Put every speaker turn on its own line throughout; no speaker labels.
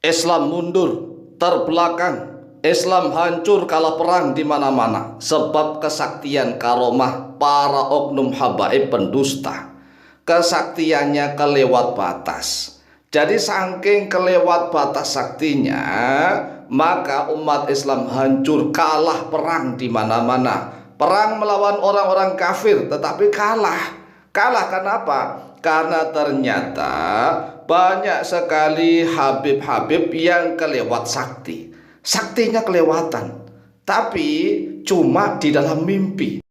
Islam mundur, terbelakang, Islam hancur kalah perang di mana-mana sebab kesaktian karomah para oknum habaib pendusta. Kesaktiannya kelewat batas. Jadi saking kelewat batas saktinya, maka umat Islam hancur, kalah perang di mana-mana. Perang melawan orang-orang kafir tetapi kalah. Kalah kenapa? Karena ternyata banyak sekali habib-habib yang kelewat sakti. Saktinya kelewatan, tapi cuma di dalam mimpi.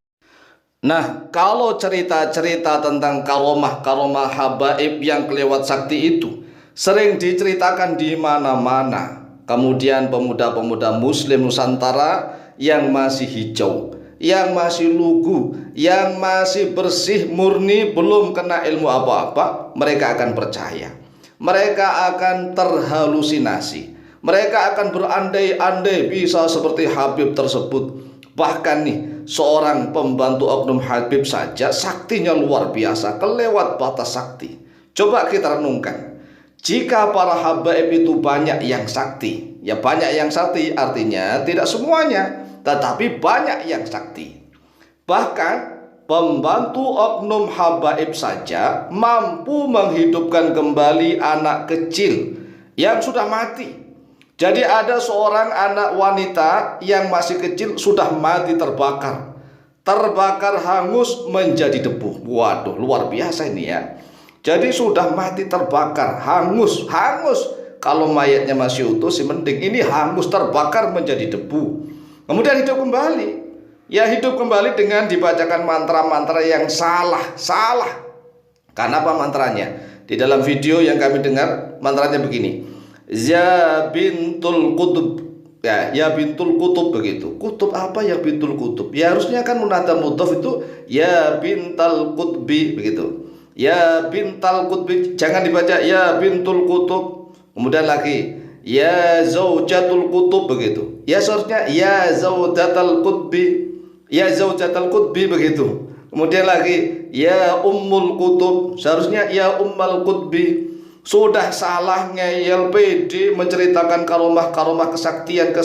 Nah, kalau cerita-cerita tentang karomah-karomah habaib yang kelewat sakti itu sering diceritakan di mana-mana. Kemudian pemuda-pemuda muslim Nusantara yang masih hijau, yang masih lugu, yang masih bersih murni, belum kena ilmu apa-apa, mereka akan percaya. Mereka akan terhalusinasi. Mereka akan berandai-andai bisa seperti Habib tersebut. Bahkan nih, seorang pembantu oknum Habib saja saktinya luar biasa, kelewat batas sakti. Coba kita renungkan, jika para habaib itu banyak yang sakti, ya banyak yang sakti artinya tidak semuanya, tetapi banyak yang sakti. Bahkan pembantu oknum habaib saja mampu menghidupkan kembali anak kecil yang sudah mati. Jadi ada seorang anak wanita yang masih kecil sudah mati terbakar. Terbakar hangus menjadi debu. Waduh, luar biasa ini ya. Jadi sudah mati terbakar, hangus. Kalau mayatnya masih utuh sih mending, ini hangus terbakar menjadi debu. Kemudian hidup kembali. Ya hidup kembali dengan dibacakan mantra-mantra yang salah. Karena apa mantranya? Di dalam video yang kami dengar mantranya begini. Ya bintul kutub, ya bintul kutub begitu. Kutub apa ya bintul kutub? Ya harusnya kan munada mudhof itu ya bintal kutbi begitu. Ya bintal kutbi, jangan dibaca ya bintul kutub. Kemudian lagi ya zaujatul kutub begitu. Ya seharusnya ya zaujatul kutbi, ya zaujatul kutbi begitu. Kemudian lagi ya ummul kutub, seharusnya ya ummal kutbi. Sudah salah ngeyel pede menceritakan karomah-karomah kesaktian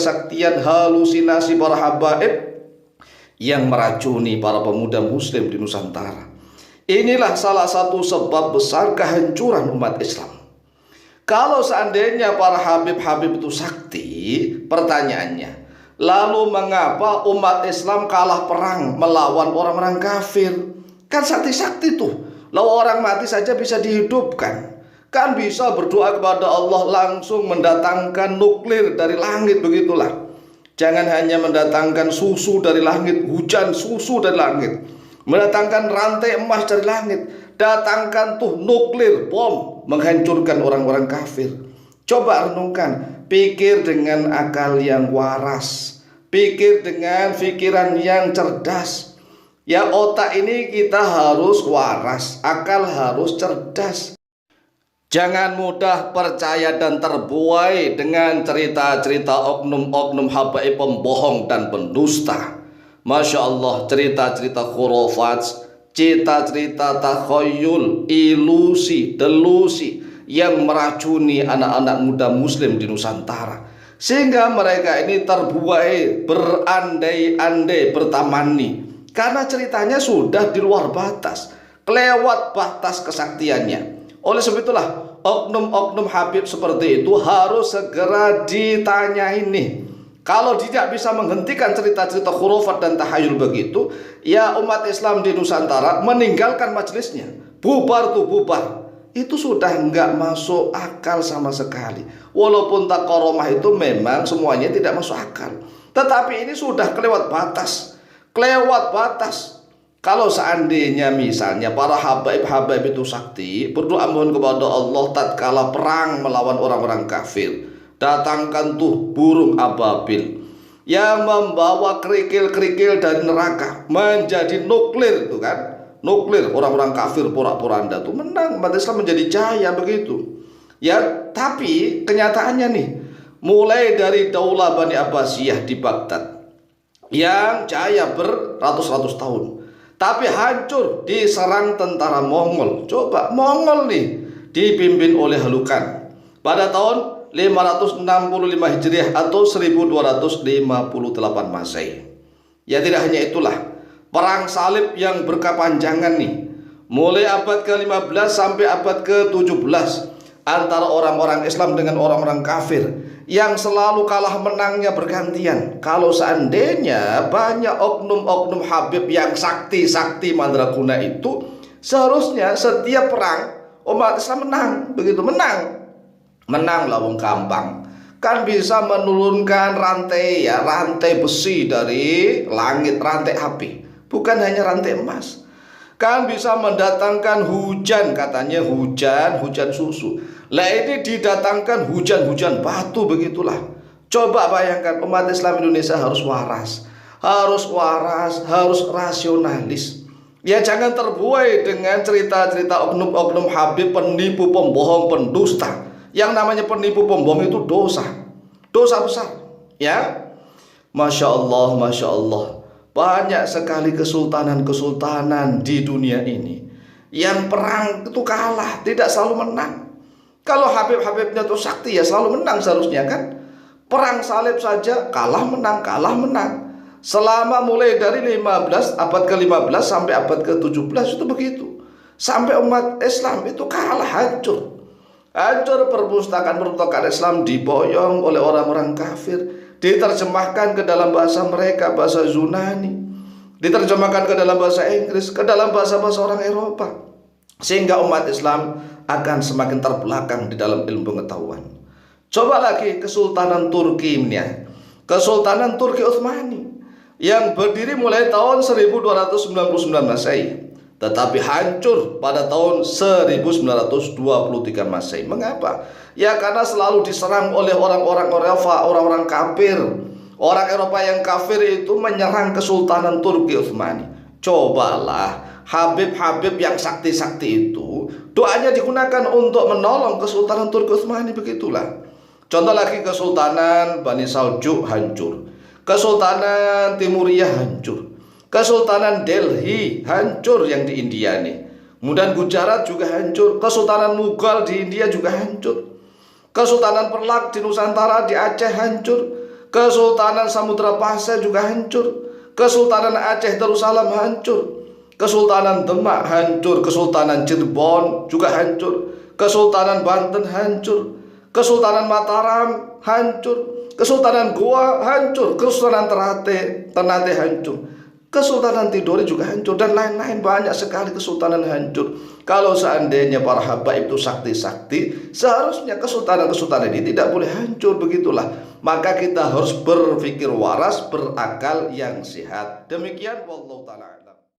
halusinasi para habaib yang meracuni para pemuda muslim di Nusantara. Inilah salah satu sebab besar kehancuran umat Islam. Kalau seandainya para habib-habib itu sakti, pertanyaannya, lalu mengapa umat Islam kalah perang melawan orang-orang kafir? Kan sakti-sakti tuh. Lalu orang mati saja bisa dihidupkan. Kan bisa berdoa kepada Allah langsung mendatangkan nuklir dari langit, begitulah. Jangan hanya mendatangkan susu dari langit, hujan susu dari langit, mendatangkan rantai emas dari langit, datangkan tuh nuklir, bom, menghancurkan orang-orang kafir. Coba renungkan, pikir dengan akal yang waras, pikir dengan pikiran yang cerdas. Ya otak ini kita harus waras, akal harus cerdas. Jangan mudah percaya dan terbuai dengan cerita-cerita oknum-oknum habaib pembohong dan pendusta. Masya Allah, cerita-cerita khurafat, cerita-cerita takhayul, ilusi, delusi yang meracuni anak-anak muda muslim di Nusantara. Sehingga mereka ini terbuai, berandai-andai, bertamani. Karena ceritanya sudah di luar batas, kelewat batas kesaktiannya. Oleh sebab itulah oknum-oknum habib seperti itu harus segera ditanyai nih. Kalau tidak bisa menghentikan cerita-cerita khurafat dan tahayul begitu, ya umat Islam di Nusantara meninggalkan majelisnya, bubar tuh bubar. Itu sudah nggak masuk akal sama sekali. Walaupun takaromah itu memang semuanya tidak masuk akal, tetapi ini sudah kelewat batas. Kalau seandainya misalnya para habaib-habaib itu sakti, berdoa mohon kepada Allah tatkala perang melawan orang-orang kafir, datangkan tuh burung ababil yang membawa kerikil-kerikil dari neraka menjadi nuklir itu kan. Nuklir, orang-orang kafir porak-poranda tuh menang, umat Islam menjadi jaya begitu. Ya, tapi kenyataannya nih, mulai dari Daulah Bani Abbasiyah di Baghdad yang jaya beratus-ratus tahun, tapi hancur diserang tentara Mongol. Coba Mongol nih dipimpin oleh Halukan pada tahun 565 Hijriah atau 1258 Masehi. Ya tidak hanya itulah, perang salib yang berkepanjangan nih, mulai abad ke-15 sampai abad ke-17 antara orang-orang Islam dengan orang-orang kafir yang selalu kalah menangnya bergantian. Kalau seandainya banyak oknum-oknum Habib yang sakti-sakti mandraguna itu, seharusnya setiap perang umat Islam menang, begitu menang lah, wong gampang. Kan bisa menurunkan rantai besi dari langit, rantai api, bukan hanya rantai emas. Kan bisa mendatangkan hujan, katanya hujan susu. Lah ini didatangkan hujan batu, begitulah. Coba bayangkan, umat Islam Indonesia harus waras, harus rasionalis. Ya jangan terbuai dengan cerita-cerita oknum-oknum Habib, penipu, pembohong, pendusta. Yang namanya penipu, pembohong itu dosa besar. Ya, Masya Allah, banyak sekali kesultanan di dunia ini yang perang itu kalah, tidak selalu menang. Kalau Habib-Habibnya itu sakti, ya selalu menang seharusnya kan. Perang salib saja kalah menang. Selama mulai dari abad ke-15 sampai abad ke-17 itu begitu. Sampai umat Islam itu kalah, hancur perpustakaan Islam diboyong oleh orang-orang kafir, diterjemahkan ke dalam bahasa mereka, bahasa Yunani, diterjemahkan ke dalam bahasa Inggris, ke dalam bahasa-bahasa orang Eropa, sehingga umat Islam akan semakin terbelakang di dalam ilmu pengetahuan. Coba lagi Kesultanan Turki ini, Kesultanan Turki Utsmani yang berdiri mulai tahun 1299 Masehi, tetapi hancur pada tahun 1923 Masehi. Mengapa? Ya karena selalu diserang oleh orang-orang Eropa, orang-orang kafir. Orang Eropa yang kafir itu menyerang Kesultanan Turki Utsmani. Cobalah Habib-Habib yang sakti-sakti itu, doanya digunakan untuk menolong Kesultanan Turki Utsmani, begitulah. Contoh lagi Kesultanan Bani Saljuk hancur, Kesultanan Timuriyah hancur, Kesultanan Delhi hancur yang di India nih. Kemudian Gujarat juga hancur. Kesultanan Mughal di India juga hancur. Kesultanan Perlak di Nusantara, di Aceh hancur. Kesultanan Samudra Pasai juga hancur. Kesultanan Aceh Darussalam hancur. Kesultanan Demak hancur. Kesultanan Cirebon juga hancur. Kesultanan Banten hancur. Kesultanan Mataram hancur. Kesultanan Goa hancur. Kesultanan Ternate hancur. Kesultanan Tidore juga hancur, dan lain-lain, banyak sekali kesultanan hancur. Kalau seandainya para habaib itu sakti-sakti, seharusnya kesultanan-kesultanan ini tidak boleh hancur, begitulah. Maka kita harus berpikir waras, berakal yang sehat. Demikian wallahu ta'ala.